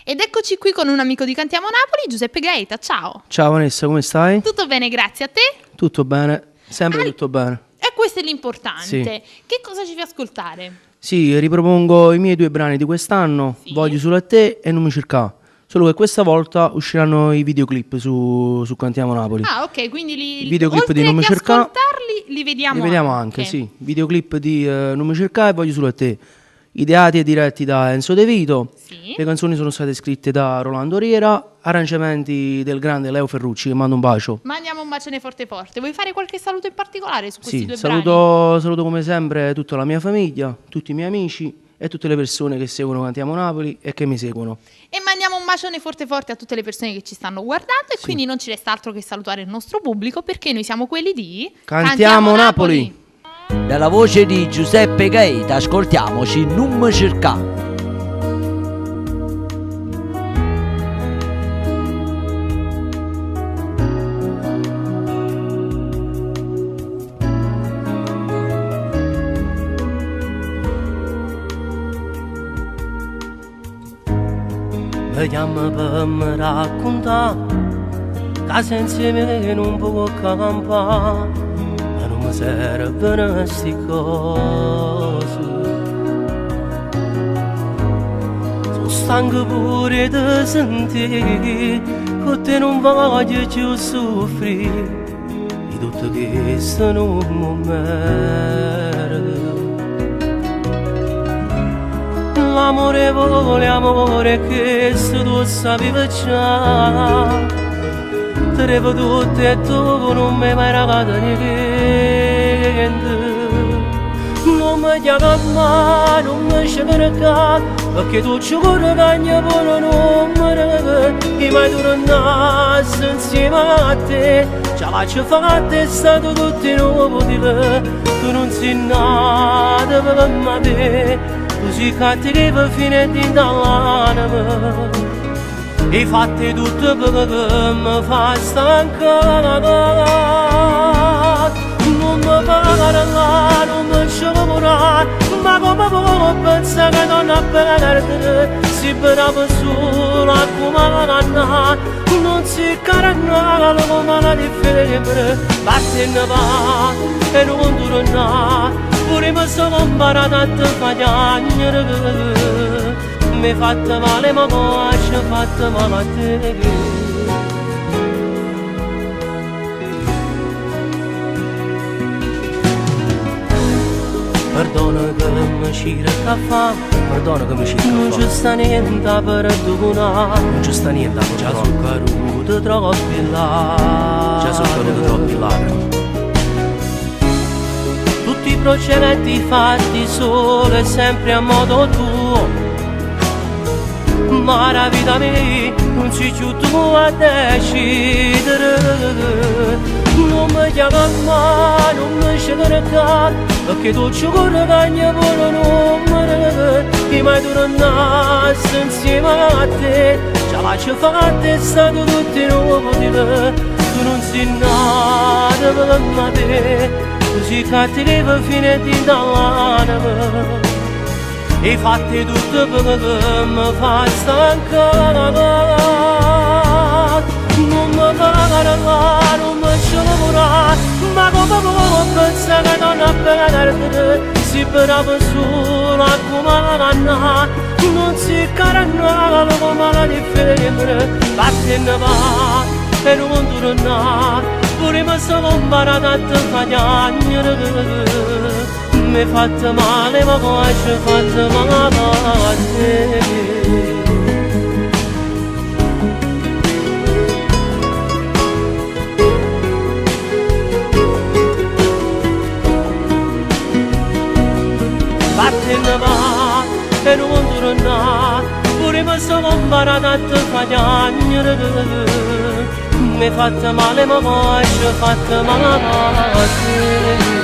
Ed eccoci qui con un amico di Cantiamo Napoli, Giuseppe Gaeta, ciao. Ciao Vanessa, come stai? Tutto bene, grazie a te? Tutto bene, sempre tutto bene. E questo è l'importante. Sì. Che cosa ci fai ascoltare? Sì, ripropongo i miei 2 brani di quest'anno, Sì. Voglio solo a te e Non mi cercà. Solo che questa volta usciranno i videoclip su Cantiamo Napoli. Ah, ok, quindi I videoclip oltre di Non mi che cercà ascoltarli, li vediamo li vediamo anche, sì. Videoclip di Non mi cercà e Voglio solo a te. Ideati e diretti da Enzo De Vito. Sì. Le canzoni sono state scritte da Rolando Riera, arrangiamenti del grande Leo Ferrucci, che mando un bacio. Mandiamo un bacione forte forte. Vuoi fare qualche saluto in particolare su questi Sì, due brani? saluto come sempre tutta la mia famiglia, tutti i miei amici e tutte le persone che seguono Cantiamo Napoli e che mi seguono. E mandiamo un bacione forte forte a tutte le persone che ci stanno guardando e quindi non ci resta altro che salutare il nostro pubblico perché noi siamo quelli di Cantiamo Napoli! Dalla voce di Giuseppe Gaeta ascoltiamoci Non mi cercà. Vediamo per me raccontare che se insieme non può campare, ma non mi servono queste cose. Sono stanco pure di sentire che te non voglio più soffrire di tutto questo non mi merito. L'amorevole amore che se tu sapevi già, te ne tutte e tu non mi mai regalato niente. Non mi chiama mai, non mi cerca, perché tu ci vuoi cagna pure non mi regala. E mai tornassi insieme a te, ce la faccio fatta è stato tutto inutile. Tu non sei nata per me. Così cattiva fine di dall'anima e fatti tutto perché mi fa stancare. Non mi parla, non mi sciopera, ma come può pensare che non a perdere? Si brava solo a come la nanna, non si carannava come la difebre. Batti in va e non torna. Pure mi sono imparato a te piangere, mi hai fatto male ma poi ci ho fatto male a te. Perdona che mi cerca a fa, perdona che mi cerca a fa. Non ci sta niente per perdonare, non ci sta niente per perdonare. Già sono caduto troppi là, già sono caduto troppi là. Tutti i procedimenti fatti solo e sempre a modo tuo, ma la vita mia non sei più tu a decidere. Non mi chiama mai, non mi cerca, perché tu ci vuoi cagna pure non mi regala. E mai tornassi insieme a te, ce la faccio fatta è stato tutto inutile. Tu non sei nata per me, così cattiva fine di dall'anima e fatti tutto perché mi fa stancare. Non mi parla, non mi sciopera, ma come può pensare che non a perdere? Si brava solo a come la nanna, non si carannava come la difebre. Batti in va e non torna. Pure mi sono imparato a te piangere, mi hai fatto male ma poi ci ho fatto male a te. Vattene va e non torna, pure mi sono imparato a te piangere, mi hai fatto male ma poi ci ho fatto male a te.